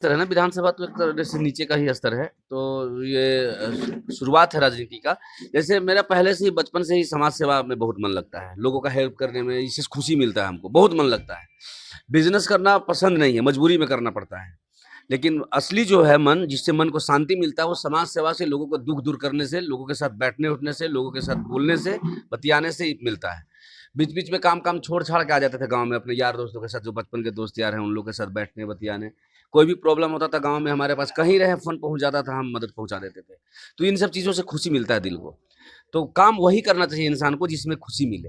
स्तर है ना, विधानसभा तो एक तरह से नीचे का ही स्तर है। तो ये शुरुआत है राजनीति का। जैसे मेरा पहले से ही बचपन से ही समाज सेवा में बहुत मन लगता है, लोगों का हेल्प करने में, इससे खुशी मिलता है हमको, बहुत मन लगता है। बिजनेस करना पसंद नहीं है, मजबूरी में करना पड़ता है। लेकिन असली जो है मन, जिससे मन को शांति मिलता है, वो समाज सेवा से, लोगों को दुख दूर करने से, लोगों के साथ बैठने उठने से, लोगों के साथ बोलने से, बतियाने से ही मिलता है। बीच बीच में काम काम छोड़ छाड़ के आ जाते थे गांव में, अपने यार दोस्तों के साथ, जो बचपन के दोस्त यार हैं उन लोग के साथ बैठने बतियाने। कोई भी प्रॉब्लम होता था गांव में, हमारे पास कहीं रहे फोन पहुंच जाता था, हम मदद पहुंचा देते थे। तो इन सब चीज़ों से खुशी मिलता है दिल को। तो काम वही करना चाहिए इंसान को जिसमें खुशी मिले।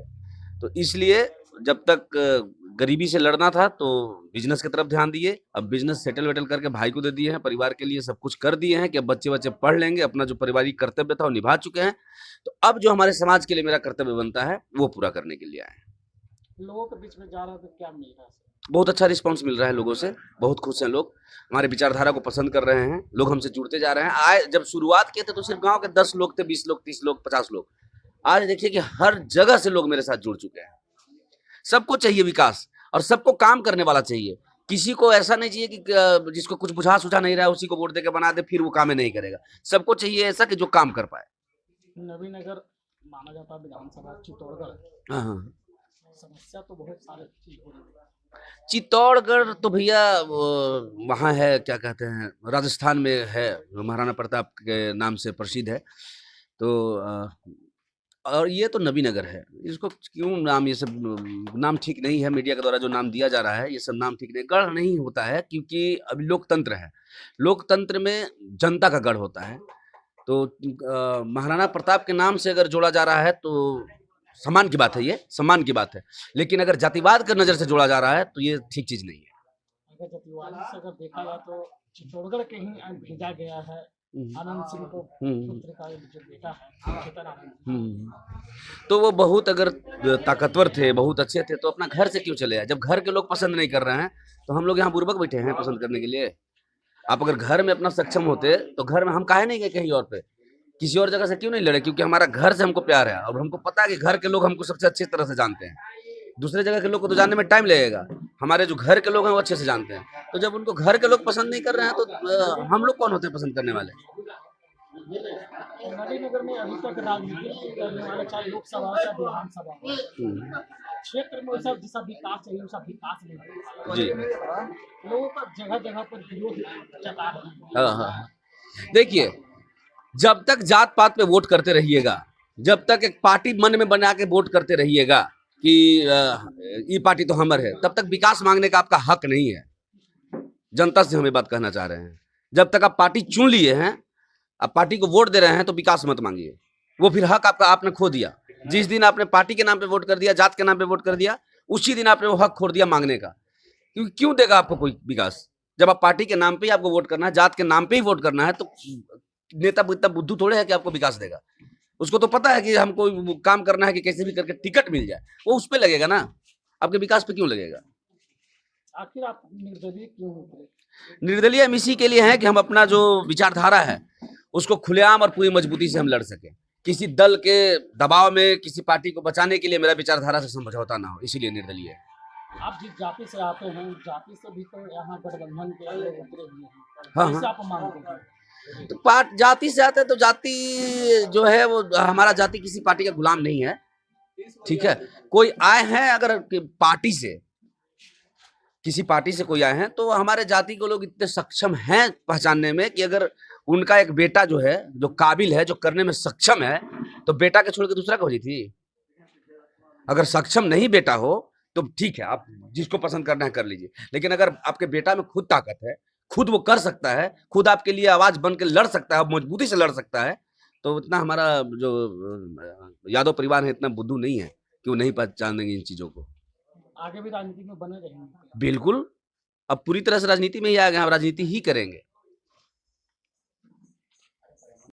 तो इसलिए जब तक गरीबी से लड़ना था तो बिजनेस की तरफ ध्यान दिए। अब बिजनेस सेटल वेटल करके भाई को दे दिए हैं, परिवार के लिए सब कुछ कर दिए हैं कि अब बच्चे बच्चे पढ़ लेंगे, अपना जो पारिवारिक कर्तव्य था वो निभा चुके हैं। तो अब जो हमारे समाज के लिए मेरा कर्तव्य बनता है वो पूरा करने के लिए आए हैं। लोगों के बीच में जा रहा है तो क्या मिल रहा है? बहुत अच्छा रिस्पांस मिल रहा है लोगों से, बहुत खुश हैं लोग, हमारे विचारधारा को पसंद कर रहे हैं, लोग हमसे जुड़ते जा रहे हैं। आए जब शुरुआत किए थे तो सिर्फ गांव के 10 लोग थे, 20 लोग, 30 लोग, 50 लोग। आज देखिए कि हर जगह से लोग मेरे साथ जुड़ चुके हैं। सबको चाहिए विकास, और सबको काम करने वाला चाहिए। किसी को ऐसा नहीं चाहिए कि जिसको कुछ बुझा सुझा नहीं रहा है उसी को वोट दे के बना दे, फिर वो काम ही नहीं करेगा। सबको चाहिए ऐसा कि जो काम कर पाए। नवीनगर माना जाता है विधानसभा चित्तौड़गढ़, हाँ हाँ। समस्या तो बहुत सारे चीज हो रही है। चित्तौड़गढ़ तो भैया वहाँ है, क्या कहते हैं, राजस्थान में है, महाराणा प्रताप के नाम से प्रसिद्ध है। तो और ये तो नबीनगर है। इसको क्यों नाम, ये सब नाम ठीक नहीं है, मीडिया के द्वारा जो नाम दिया जा रहा है ये सब नाम ठीक नहीं। गढ़ नहीं होता है, क्योंकि अभी लोकतंत्र है, लोकतंत्र में जनता का गढ़ होता है। तो महाराणा प्रताप के नाम से अगर जोड़ा जा रहा है तो सम्मान की बात है, ये सम्मान की बात है। लेकिन अगर जातिवाद की नज़र से जोड़ा जा रहा है तो ये ठीक चीज़ नहीं है। अगर जातिवाद से अगर देखा जाए तो चित्तौड़गढ़ के ही भेजा गया है आनंद सिंह को, पुत्र का जो बेटा है चेतन आनंद। तो वो बहुत अगर ताकतवर थे, बहुत अच्छे थे, तो अपना घर से क्यों चले आए? जब घर के लोग पसंद नहीं कर रहे हैं तो हम लोग यहाँ बुर्बक बैठे हैं पसंद करने के लिए? आप अगर घर में अपना सक्षम होते तो घर में हम काहे नहीं गए कहीं और पे, किसी और जगह से क्यों नहीं लड़े? क्योंकि हमारा घर से हमको प्यार है, और हमको पता है कि घर के लोग हमको सबसे अच्छी तरह से जानते हैं। दूसरे जगह के लोग को तो जानने में टाइम लगेगा, हमारे जो घर के लोग हैं वो अच्छे से जानते हैं। तो जब उनको घर के लोग पसंद नहीं कर रहे हैं तो हम लोग कौन होते हैं पसंद करने वाले? नवीनगर में अभी तक राजनीति करने वाले, चाहे लोकसभा हो चाहे विधानसभा हो, क्षेत्र में वैसा जैसा विकास चाहिए वैसा विकास नहीं हो जी। रहा। लोगों का जगह जगह पर विरोध जता रहे हैं। हाँ हाँ हाँ। देखिए, जब तक जात पात पे वोट करते रहिएगा, जब तक एक पार्टी मन में बना के वोट करते रहिएगा कि ये पार्टी तो हमर है, तब तक विकास मांगने का आपका हक नहीं है। जनता से हमें बात कहना चाह रहे हैं। जब तक आप पार्टी चुन लिए हैं, आप पार्टी को वोट दे रहे हैं, तो विकास मत मांगिए। वो फिर हक आपका आपने खो दिया। जिस दिन आपने पार्टी के नाम पे वोट कर दिया, जात के नाम पे वोट कर दिया, उसी दिन आपने वो हक खो दिया मांगने का। क्योंकि क्यों देगा आपको कोई विकास? जब आप पार्टी के नाम पे ही आपको वोट करना है, जात के नाम पे ही वोट करना है, तो नेता इतना बुद्धू थोड़े है कि आपको विकास देगा। उसको तो पता है कि हमको काम करना है कि कैसे भी करके टिकट मिल जाए, वो उस पे लगेगा ना, आपके विकास पे क्यों लगेगा? आखिर आप निर्दलीय क्यों होते? निर्दलीय हम इसी के लिए हैं कि हम अपना जो विचारधारा है उसको खुलेआम और पूरी मजबूती से हम लड़ सकें। किसी दल के दबाव में किसी पार्टी को बचाने के लिए मेरा विचारधारा से समझौता ना हो, इसीलिए निर्दलीय है। आप जिस जाति से आते हैं उस जाति से भी तो यहाँ गठबंधन के लोग उतरे हुए हैं। हाँ कैसे हाँ। आप मानते हैं? तो पार्ट जाति से आते हैं तो जाति जो है वो, हमारा जाति किसी पार्टी का गुलाम नहीं है, ठीक है। कोई आए हैं अगर पार्टी से, किसी पार्टी से कोई आए हैं, तो हमारे जाति को लोग इतने सक्षम हैं पहचानने में कि अगर उनका एक बेटा जो है, जो काबिल है, जो करने में सक्षम है, तो बेटा के छोड़ के दूसरा खोजी थी। अगर सक्षम नहीं बेटा हो तो ठीक है, आप जिसको पसंद करना है कर लीजिए। लेकिन अगर आपके बेटा में खुद ताकत है, खुद वो कर सकता है, खुद आपके लिए आवाज बन के लड़ सकता है, मजबूती से लड़ सकता है, तो इतना हमारा जो यादव परिवार है इतना बुद्धू नहीं है कि वो नहीं पहचान देंगे इन चीजों को। आगे भी राजनीति में बने रहेंगे? बिल्कुल, अब पूरी तरह से राजनीति में ही आ गए हैं, अब राजनीति ही करेंगे।